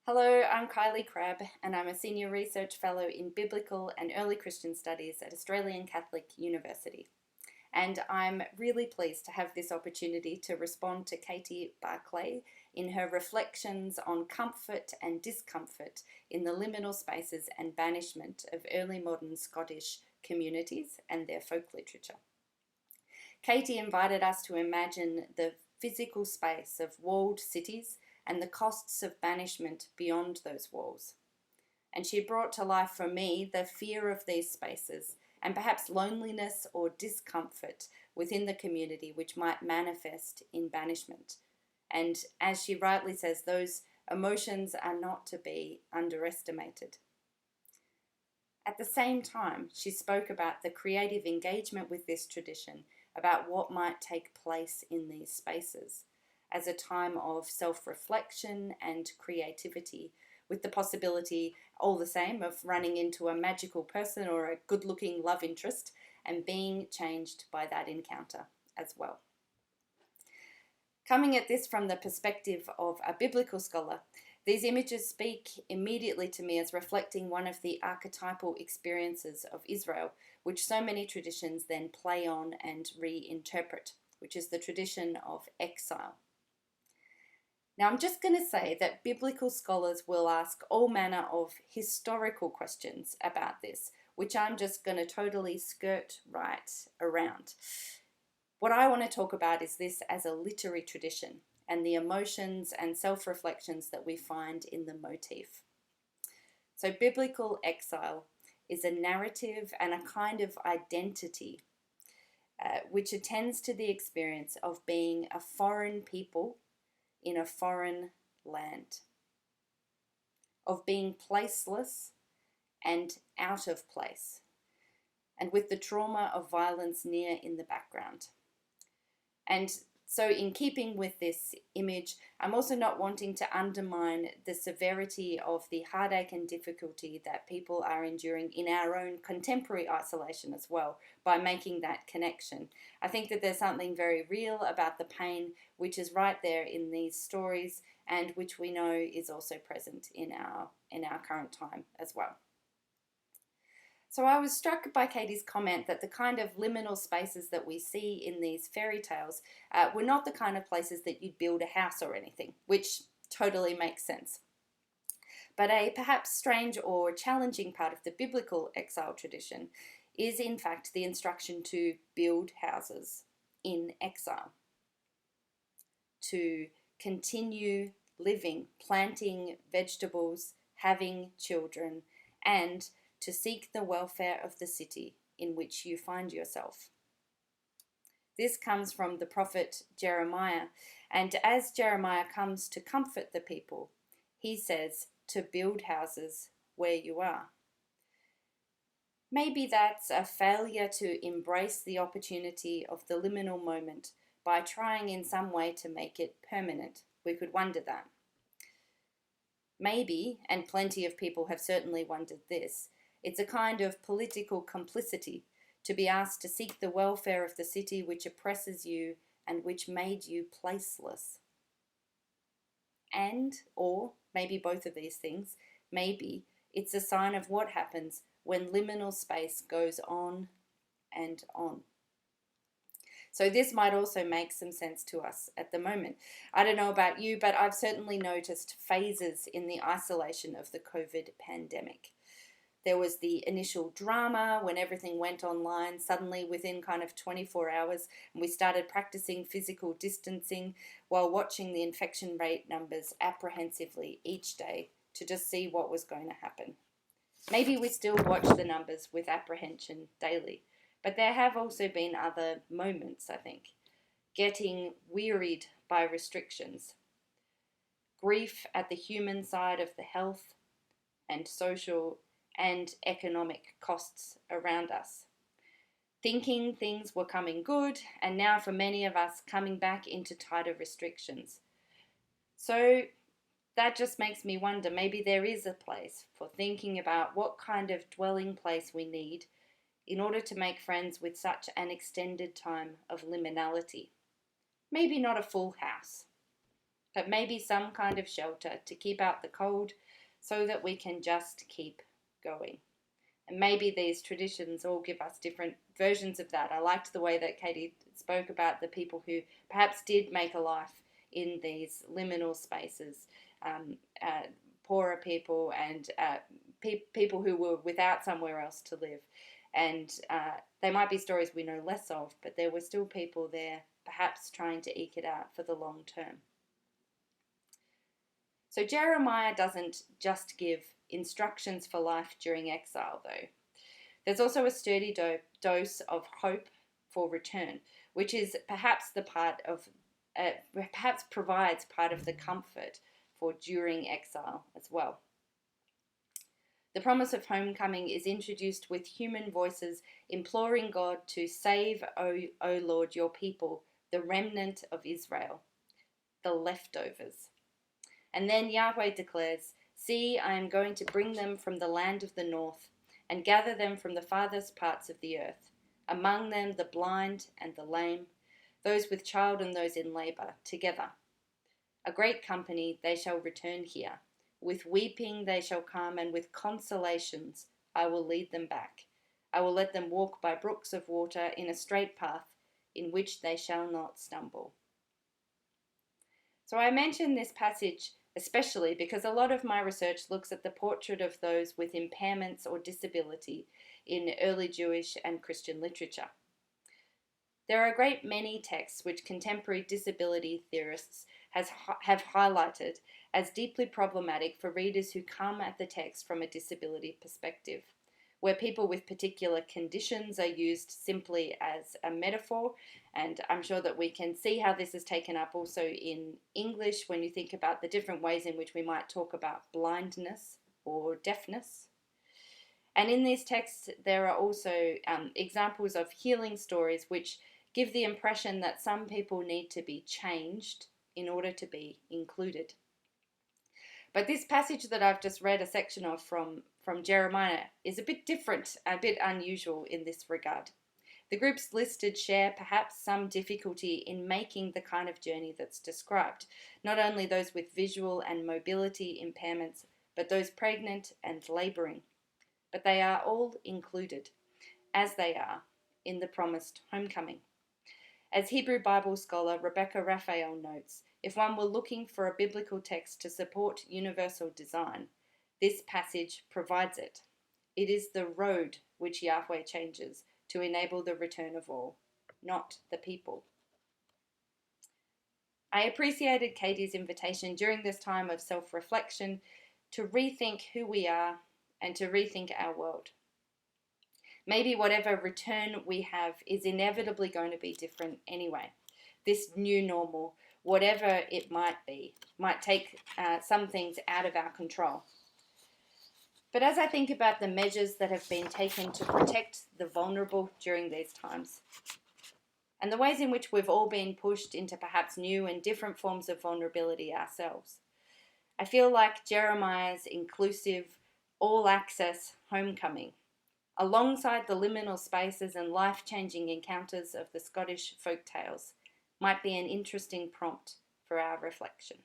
Hello, I'm Kylie Crabbe, and I'm a Senior Research Fellow in Biblical and Early Christian Studies at Australian Catholic University. And I'm really pleased to have this opportunity to respond to Katie Barclay in her reflections on comfort and discomfort in the liminal spaces and banishment of early modern Scottish communities and their folk literature. Katie invited us to imagine the physical space of walled cities and the costs of banishment beyond those walls. And she brought to life for me the fear of these spaces and perhaps loneliness or discomfort within the community which might manifest in banishment. And as she rightly says, those emotions are not to be underestimated. At the same time, she spoke about the creative engagement with this tradition, about what might take place in these spaces as a time of self-reflection and creativity, with the possibility, all the same, of running into a magical person or a good-looking love interest and being changed by that encounter as well. Coming at this from the perspective of a biblical scholar, these images speak immediately to me as reflecting one of the archetypal experiences of Israel, which so many traditions then play on and reinterpret, which is the tradition of exile. Now, I'm just going to say that biblical scholars will ask all manner of historical questions about this, which I'm just going to totally skirt right around. What I want to talk about is this as a literary tradition and the emotions and self-reflections that we find in the motif. So, biblical exile is a narrative and a kind of identity which attends to the experience of being a foreign people in a foreign land, of being placeless and out of place, and with the trauma of violence near in the background. And so in keeping with this image, I'm also not wanting to undermine the severity of the heartache and difficulty that people are enduring in our own contemporary isolation as well, by making that connection. I think that there's something very real about the pain which is right there in these stories and which we know is also present in our current time as well. So I was struck by Katie's comment that the kind of liminal spaces that we see in these fairy tales were not the kind of places that you'd build a house or anything, which totally makes sense. But a perhaps strange or challenging part of the biblical exile tradition is in fact the instruction to build houses in exile, to continue living, planting vegetables, having children, and to seek the welfare of the city in which you find yourself. This comes from the prophet Jeremiah, and as Jeremiah comes to comfort the people, he says to build houses where you are. Maybe that's a failure to embrace the opportunity of the liminal moment by trying in some way to make it permanent. We could wonder that. Maybe, and plenty of people have certainly wondered this, it's a kind of political complicity to be asked to seek the welfare of the city which oppresses you and which made you placeless. And, or maybe both of these things, maybe it's a sign of what happens when liminal space goes on and on. So this might also make some sense to us at the moment. I don't know about you, but I've certainly noticed phases in the isolation of the COVID pandemic. There was the initial drama when everything went online suddenly within kind of 24 hours, and we started practicing physical distancing while watching the infection rate numbers apprehensively each day to just see what was going to happen. Maybe we still watch the numbers with apprehension daily, but there have also been other moments, I think. Getting wearied by restrictions, grief at the human side of the health and social and economic costs around us. Thinking things were coming good, and now for many of us coming back into tighter restrictions. So that just makes me wonder, maybe there is a place for thinking about what kind of dwelling place we need in order to make friends with such an extended time of liminality. Maybe not a full house, but maybe some kind of shelter to keep out the cold so that we can just keep going. And maybe these traditions all give us different versions of that. I liked the way that Katie spoke about the people who perhaps did make a life in these liminal spaces, poorer people and people who were without somewhere else to live. And they might be stories we know less of, but there were still people there perhaps trying to eke it out for the long term. So Jeremiah doesn't just give instructions for life during exile, though. There's also a sturdy dose of hope for return, which is perhaps perhaps provides part of the comfort for during exile as well. The promise of homecoming is introduced with human voices imploring God to save, O Lord, your people, the remnant of Israel, the leftovers. And then Yahweh declares, "See, I am going to bring them from the land of the north and gather them from the farthest parts of the earth, among them the blind and the lame, those with child and those in labor, together. A great company they shall return here. With weeping they shall come, and with consolations I will lead them back. I will let them walk by brooks of water in a straight path, in which they shall not stumble." So I mention this passage especially because a lot of my research looks at the portrait of those with impairments or disability in early Jewish and Christian literature. There are a great many texts which contemporary disability theorists have highlighted as deeply problematic for readers who come at the text from a disability perspective, where people with particular conditions are used simply as a metaphor. And I'm sure that we can see how this is taken up also in English when you think about the different ways in which we might talk about blindness or deafness. And in these texts, there are also examples of healing stories which give the impression that some people need to be changed in order to be included. But this passage that I've just read a section of from Jeremiah is a bit different, a bit unusual in this regard. The groups listed share perhaps some difficulty in making the kind of journey that's described, not only those with visual and mobility impairments, but those pregnant and labouring. But they are all included, as they are, in the promised homecoming. As Hebrew Bible scholar Rebecca Raphael notes, if one were looking for a biblical text to support universal design, this passage provides it. It is the road which Yahweh changes to enable the return of all, not the people. I appreciated Katie's invitation during this time of self-reflection to rethink who we are and to rethink our world. Maybe whatever return we have is inevitably going to be different anyway. This new normal, whatever it might be, might take some things out of our control. But as I think about the measures that have been taken to protect the vulnerable during these times, and the ways in which we've all been pushed into perhaps new and different forms of vulnerability ourselves, I feel like Jeremiah's inclusive, all-access homecoming, alongside the liminal spaces and life-changing encounters of the Scottish folk tales, might be an interesting prompt for our reflection.